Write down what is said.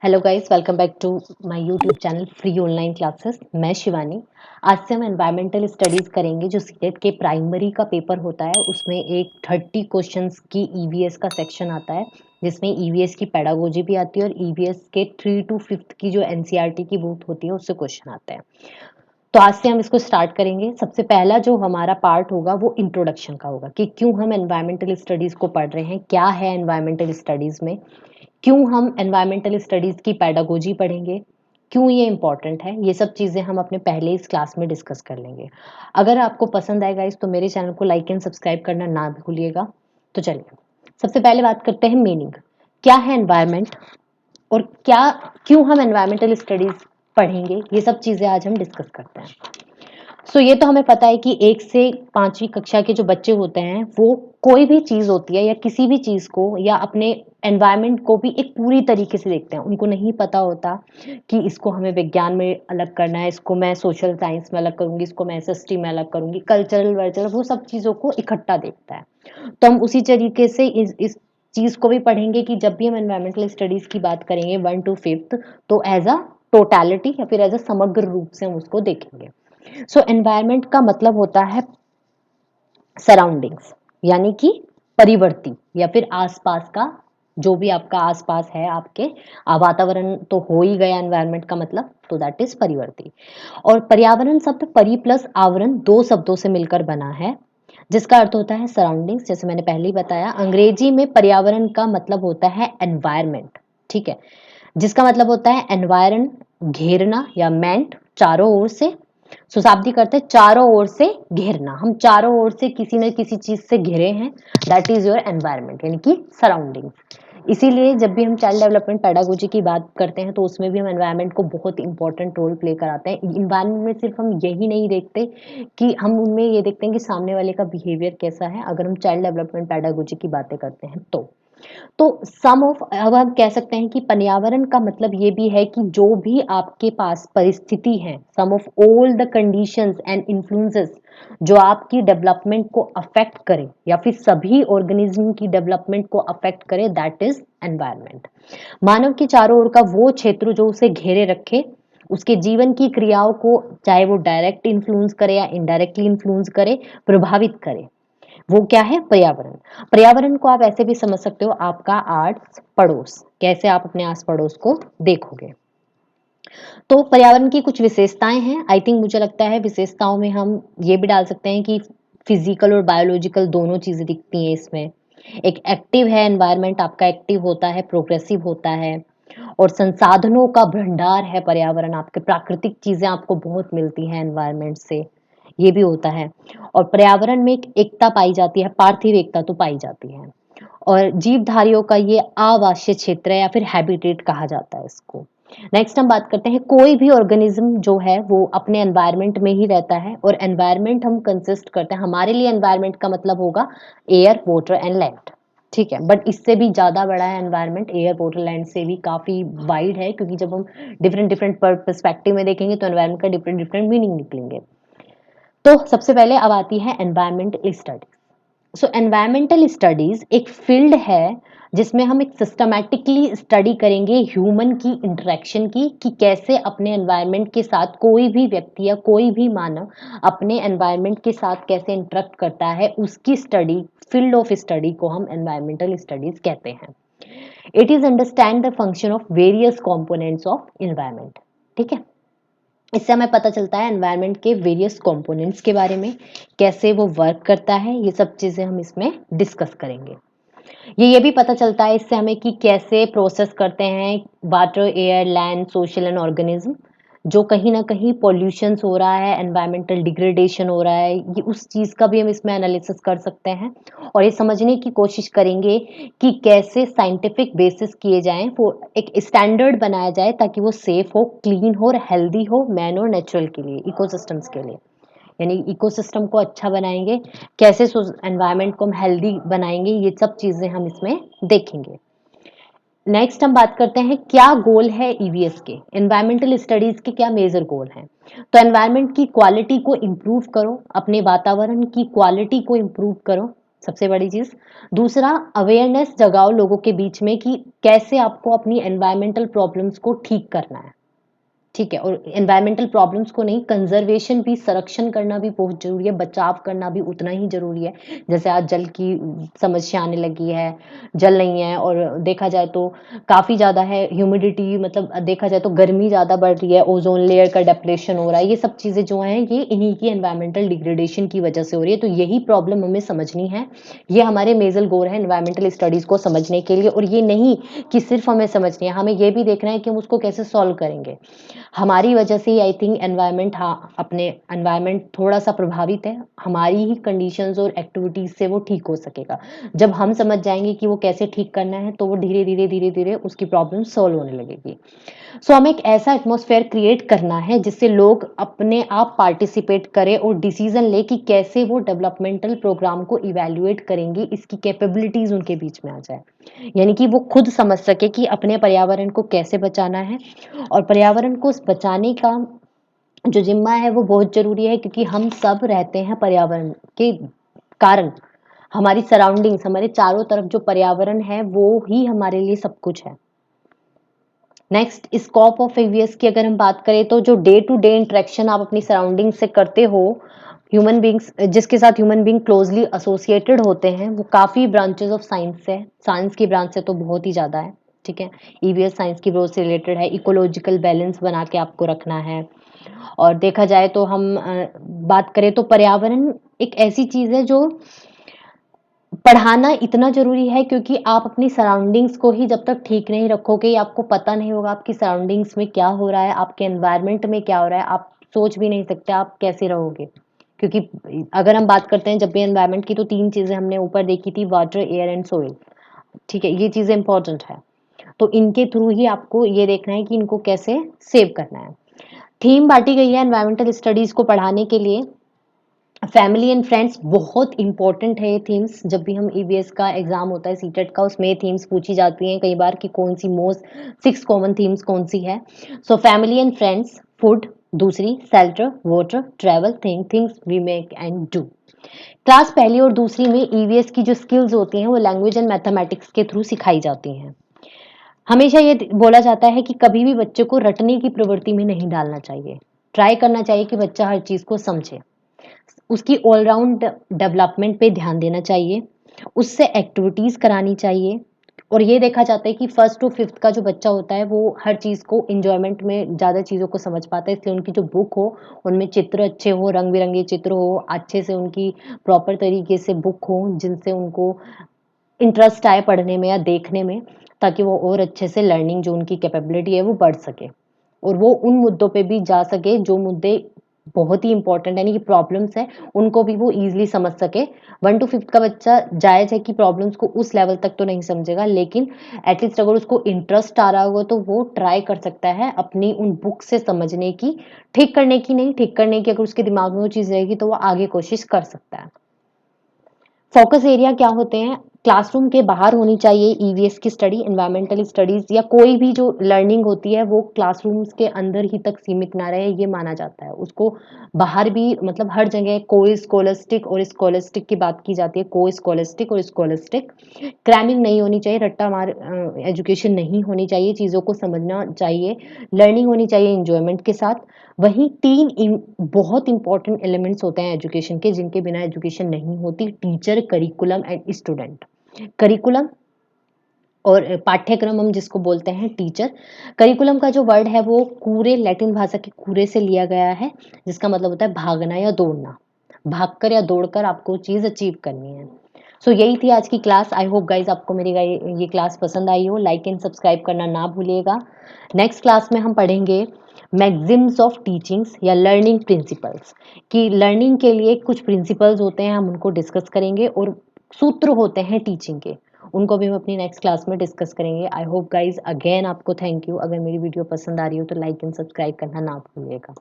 Hello guys, welcome back to my YouTube channel free online classes. मैं शिवानी। आज से हम एनवायरमेंटल स्टडीज करेंगे। जो सीटेट के प्राइमरी का पेपर होता है उसमें एक 30 क्वेश्चंस की ईवीएस का सेक्शन आता है, जिसमें ईवीएस की पेडागोजी भी आती है और ईवीएस के 3 to 5 की जो एनसीईआरटी की बुक होती है उससे क्वेश्चन आते हैं। तो आज से हम इसको स्टार्ट करेंगे। सबसे पहला जो हमारा पार्ट होगा वो इंट्रोडक्शन का होगा कि क्यों हम एनवायरमेंटल स्टडीज को पढ़ रहे हैं, क्या है एनवायरमेंटल स्टडीज में, क्यों हम एनवायरमेंटल स्टडीज की पेडागोजी पढ़ेंगे, क्यों ये इंपॉर्टेंट है। ये सब चीज़ें हम अपने पहले इस क्लास में डिस्कस कर लेंगे। अगर आपको पसंद आएगा इस तो मेरे चैनल को लाइक एंड सब्सक्राइब करना ना भूलिएगा। तो चलिए सबसे पहले बात करते हैं मीनिंग। क्या है एनवायरमेंट और क्या क्यों हम एनवायरमेंटल स्टडीज पढ़ेंगे, ये सब चीज़ें आज हम डिस्कस करते हैं। ये तो हमें पता है कि 1 से 5वीं कक्षा के जो बच्चे होते हैं वो कोई भी चीज़ होती है या किसी भी चीज़ को या अपने एनवायरनमेंट को भी एक पूरी तरीके से देखते हैं। उनको नहीं पता होता कि इसको हमें विज्ञान में अलग करना है, इसको मैं सोशल साइंस में अलग करूँगी, इसको मैं एसएसटी में अलग करूँगी, कल्चरल वर्चरल वो सब चीज़ों को इकट्ठा देखता है। तो हम उसी तरीके से इस चीज़ को भी पढ़ेंगे कि जब भी हम एनवायरमेंटल स्टडीज़ की बात करेंगे 1 to 5th, तो एज अ टोटैलिटी या फिर एज अ समग्र रूप से हम उसको देखेंगे। एनवायरनमेंट का मतलब होता है सराउंडिंग्स, यानी कि परिवर्ती या फिर आसपास का जो भी आपका आसपास है, आपके वातावरण तो हो ही गया एनवायरनमेंट का मतलब, तो दैट इज परिवर्ती। और पर्यावरण शब्द परि प्लस आवरण दो शब्दों से मिलकर बना है, जिसका अर्थ होता है सराउंडिंग्स। जैसे मैंने पहले ही बताया, अंग्रेजी में पर्यावरण का मतलब होता है एनवायरमेंट, ठीक है, जिसका मतलब होता है एनवायरन घेरना या मेंट चारों ओर से। शाब्दिक अर्थ है चारों ओर से घेरना, हम चारों ओर से किसी न किसी चीज से घिरे हैं, दैट इज योर एनवायरमेंट यानी कि सराउंडिंग्स। इसीलिए जब भी हम चाइल्ड डेवलपमेंट पेडागोजी की बात करते हैं तो उसमें भी हम एनवायरमेंट को बहुत इंपॉर्टेंट रोल प्ले कराते हैं। एनवायरमेंट में सिर्फ हम यही नहीं देखते कि हम उनमें ये देखते हैं कि सामने वाले का बिहेवियर कैसा है, अगर हम चाइल्ड डेवलपमेंट पेडागोजी की बातें करते हैं तो सम ऑफ, अब हम कह सकते हैं कि पर्यावरण का मतलब ये भी है कि जो भी आपके पास परिस्थिति है, sum of all the conditions and influences जो आपकी डेवलपमेंट को अफेक्ट करे या फिर सभी ऑर्गेनिज्म की डेवलपमेंट को अफेक्ट करे, दैट इज एनवायरनमेंट। मानव के चारों ओर का वो क्षेत्र जो उसे घेरे रखे, उसके जीवन की क्रियाओं को चाहे वो डायरेक्ट इन्फ्लुएंस करे या इनडायरेक्टली इन्फ्लुएंस करे, प्रभावित करे, वो क्या है पर्यावरण। पर्यावरण को आप ऐसे भी समझ सकते हो, आपका आस पड़ोस, कैसे आप अपने आस पड़ोस को देखोगे। तो पर्यावरण की कुछ विशेषताएं हैं। आई थिंक मुझे लगता है विशेषताओं में हम ये भी डाल सकते हैं कि फिजिकल और बायोलॉजिकल दोनों चीजें दिखती हैं इसमें। एक एक्टिव है एनवायरनमेंट, आपका एक्टिव होता है, प्रोग्रेसिव होता है, और संसाधनों का भंडार है पर्यावरण, आपके प्राकृतिक चीजें आपको बहुत मिलती हैं एनवायरनमेंट से, ये भी होता है। और पर्यावरण में एक एकता पाई जाती है, पार्थिव एकता तो पाई जाती है। और जीवधारियों का ये आवासीय क्षेत्र है या फिर हैबिटेट कहा जाता है इसको। नेक्स्ट हम बात करते हैं, कोई भी ऑर्गेनिज्म जो है वो अपने एनवायरनमेंट में ही रहता है, और एनवायरनमेंट हम कंसिस्ट करते हैं, हमारे लिए एनवायरनमेंट का मतलब होगा एयर वाटर एंड लैंड, ठीक है। बट इससे भी ज्यादा बड़ा है एनवायरनमेंट, एयर वाटर लैंड से भी काफी वाइड है, क्योंकि जब हम डिफरेंट डिफरेंट पर्सपेक्टिव में देखेंगे तो एनवायरनमेंट का डिफरेंट डिफरेंट मीनिंग निकलेंगे। तो सबसे पहले अब आती है एनवायरमेंटल स्टडीज। एनवायरमेंटल स्टडीज एक फील्ड है जिसमें हम एक सिस्टमैटिकली स्टडी करेंगे ह्यूमन की इंटरेक्शन की, कि कैसे अपने एनवायरनमेंट के साथ कोई भी व्यक्ति या कोई भी मानव अपने एनवायरनमेंट के साथ कैसे इंटरेक्ट करता है, उसकी स्टडी, फील्ड ऑफ स्टडी को हम एनवायरमेंटल स्टडीज कहते हैं। It is understand the function of various components of environment, ठीक है। इससे हमें पता चलता है एनवायरनमेंट के वेरियस कंपोनेंट्स के बारे में, कैसे वो वर्क करता है, ये सब चीजें हम इसमें डिस्कस करेंगे। ये भी पता चलता है इससे हमें कि कैसे प्रोसेस करते हैं water, air, land, social and organism. जो कहीं ना कहीं पॉल्यूशन हो रहा है, एनवायरमेंटल डिग्रेडेशन हो रहा है, ये उस चीज का भी हम इसमें एनालिसिस कर सकते हैं। और ये समझने की कोशिश करेंगे कि कैसे साइंटिफिक बेसिस किए जाएं, वो एक स्टैंडर्ड बनाया जाए ताकि वो सेफ हो, क्लीन हो और हेल्दी हो, मैन और नेचुरल के लिए, इकोसिस्टम्स के लिए। यानी इकोसिस्टम को अच्छा बनाएंगे, कैसे एनवायरनमेंट को हम हेल्दी बनाएंगे, ये सब चीजें हम इसमें देखेंगे। नेक्स्ट हम बात करते हैं क्या गोल है ईवीएस के, एनवायरमेंटल स्टडीज के क्या मेजर गोल हैं। तो एनवायरनमेंट की क्वालिटी को इम्प्रूव करो, अपने वातावरण की क्वालिटी को इम्प्रूव करो, सबसे बड़ी चीज़। दूसरा, अवेयरनेस जगाओ लोगों के बीच में कि कैसे आपको अपनी एनवायरमेंटल प्रॉब्लम्स को ठीक करना है। ठीक है, और एनवायरमेंटल प्रॉब्लम्स को नहीं, कंजर्वेशन भी, संरक्षण करना भी बहुत ज़रूरी है, बचाव करना भी उतना ही ज़रूरी है। जैसे आज जल की समस्या आने लगी है, जल नहीं है, और देखा जाए तो काफ़ी ज़्यादा है ह्यूमिडिटी, मतलब देखा जाए तो गर्मी ज़्यादा बढ़ रही है, ओज़ोन लेयर का डिप्लेशन हो रहा है, ये सब चीज़ें जो हैं ये इन्हीं की एनवायरमेंटल डिग्रेडेशन की वजह से हो रही है। तो यही प्रॉब्लम हमें समझनी है। ये हमारे मेजर गोल है एनवायरमेंटल स्टडीज़ को समझने के लिए, और ये नहीं कि सिर्फ़ हमें समझनी है, हमें ये भी देखना है कि हम उसको कैसे सॉल्व करेंगे। हमारी वजह से ही आई थिंक एनवायरनमेंट, हाँ, अपने एनवायरनमेंट थोड़ा-सा प्रभावित है, हमारी ही कंडीशंस और एक्टिविटीज़ से वो ठीक हो सकेगा। जब हम समझ जाएँगे कि वो कैसे ठीक करना है, तो वो धीरे-धीरे, धीरे-धीरे उसकी प्रॉब्लम सॉल्व होने लगेगी। सो हमें एक ऐसा एटमॉस्फेयर क्रिएट करना है जिससे लोग अपने आप पार्टिसिपेट करें और डिसीजन लें कि कैसे वो डेवलपमेंटल प्रोग्राम को इवैल्यूएट करेंगे, इसकी कैपेबिलिटीज उनके बीच में आ जाए। यानी कि वो खुद समझ सके कि अपने पर्यावरण को कैसे बचाना है, और पर्यावरण को बचाने का जो जिम्मा है वो बहुत जरूरी है, क्योंकि हम सब रहते हैं पर्यावरण के कारण। हमारी सराउंडिंग्स, हमारे चारों तरफ जो पर्यावरण है वो ही हमारे लिए सब कुछ है। नेक्स्ट, स्कोप ऑफ ईवीएस की अगर हम बात करें तो जो डे टू डे इंटरेक्शन आप अपनी सराउंडिंग से करते हो, ह्यूमन बींग्स जिसके साथ ह्यूमन बींग क्लोजली एसोसिएटेड होते हैं, वो काफ़ी ब्रांचेस ऑफ साइंस है। साइंस की ब्रांच से तो बहुत ही ज़्यादा है। ठीक है, ईवीएस साइंस की ब्रांच से रिलेटेड है। इकोलॉजिकल बैलेंस बना के आपको रखना है। और देखा जाए तो हम बात करें तो पर्यावरण एक ऐसी चीज़ है जो पढ़ाना इतना ज़रूरी है, क्योंकि आप अपनी सराउंडिंग्स को ही जब तक ठीक नहीं रखोगे, आपको पता नहीं होगा आपकी सराउंडिंग्स में क्या हो रहा है, आपके एनवायरनमेंट में क्या हो रहा है, आप सोच भी नहीं सकते आप कैसे रहोगे। क्योंकि अगर हम बात करते हैं जब भी एनवायरनमेंट की, तो 3 चीज़ें हमने ऊपर देखी थी, वाटर, एयर एंड सोइल। ठीक है, ये चीज़ें इंपॉर्टेंट है। तो इनके थ्रू ही आपको ये देखना है कि इनको कैसे सेव करना है। थीम बाँटी गई है एनवायरमेंटल स्टडीज़ को पढ़ाने के लिए। फैमिली एंड फ्रेंड्स बहुत इंपॉर्टेंट है ये थीम्स। जब भी हम ईवीएस का एग्जाम होता है, सीटेट का, उसमें ये थीम्स पूछी जाती हैं कई बार कि कौन सी मोस्ट 6 कॉमन थीम्स कौन सी है। So family and friends, food, दूसरी shelter, water, travel, things we make and do. Class पहली और दूसरी में ईवीएस की जो स्किल्स होती हैं वो लैंग्वेज एंड मैथमेटिक्स के थ्रू सिखाई जाती हैं। हमेशा ये बोला जाता है कि कभी भी बच्चे को रटने की प्रवृत्ति में नहीं डालना चाहिए। ट्राई करना चाहिए कि बच्चा हर चीज़ को समझे। उसकी ऑलराउंड डेवलपमेंट पे ध्यान देना चाहिए, उससे एक्टिविटीज़ करानी चाहिए। और ये देखा जाता है कि फर्स्ट टू फिफ्थ का जो बच्चा होता है वो हर चीज़ को इंजॉयमेंट में ज़्यादा चीज़ों को समझ पाता है, इसलिए उनकी जो बुक हो उनमें चित्र अच्छे हो, रंग बिरंगे चित्र हो, अच्छे से उनकी प्रॉपर तरीके से बुक हो जिनसे उनको इंटरेस्ट आए पढ़ने में या देखने में, ताकि वो और अच्छे से लर्निंग जो उनकी कैपेबिलिटी है वो बढ़ सके, और वो उन मुद्दों पे भी जा सके जो मुद्दे बहुत ही इंपॉर्टेंट यानी कि प्रॉब्लम्स है, उनको भी वो इजीली समझ सके। 1 टू 5th का बच्चा जायज़ है कि प्रॉब्लम्स को उस लेवल तक तो नहीं समझेगा, लेकिन एटलीस्ट अगर उसको इंटरेस्ट आ रहा होगा तो वो ट्राई कर सकता है अपनी उन बुक से समझने की, ठीक करने की नहीं, ठीक करने की अगर उसके दिमाग में वो चीज़ रहेगी तो वो आगे कोशिश कर सकता है। फोकस एरिया क्या होते हैं? क्लासरूम के बाहर होनी चाहिए ईवीएस की स्टडी, एनवायरमेंटल स्टडीज़ या कोई भी जो लर्निंग होती है वो क्लासरूम्स के अंदर ही तक सीमित ना रहे, ये माना जाता है। उसको बाहर भी, मतलब हर जगह को स्कॉलस्टिक और स्कॉलस्टिक की बात की जाती है, को स्कॉलस्टिक और स्कॉलस्टिक। क्रैमिंग नहीं होनी चाहिए, रट्टा मार एजुकेशन नहीं होनी चाहिए, चीज़ों को समझना चाहिए, लर्निंग होनी चाहिए एन्जॉयमेंट के साथ। वहीं 3 बहुत इंपॉर्टेंट एलिमेंट्स होते हैं एजुकेशन के, जिनके बिना एजुकेशन नहीं होती, teacher, curriculum and student. Curriculum और पाठ्यक्रम हम जिसको बोलते हैं टीचर। करिकुलम का जो वर्ड है वो कूरे, लैटिन भाषा के कूरे से लिया गया है, जिसका मतलब होता है भागना या दौड़ना। भागकर या दौड़कर आपको चीज़ अचीव करनी है। सो यही थी आज की क्लास। आई होप गाइस आपको मेरी ये क्लास पसंद आई हो। लाइक एंड सब्सक्राइब करना ना भूलिएगा। नेक्स्ट क्लास में हम पढ़ेंगे मैगजिम्स ऑफ टीचिंग्स या लर्निंग प्रिंसिपल्स, कि लर्निंग के लिए कुछ प्रिंसिपल्स होते हैं, हम उनको डिस्कस करेंगे, और सूत्र होते हैं टीचिंग के, उनको भी हम अपनी नेक्स्ट क्लास में डिस्कस करेंगे। आई होप गाइज, अगेन आपको थैंक यू। अगर मेरी वीडियो पसंद आ रही हो तो लाइक एंड सब्सक्राइब करना ना भूलिएगा।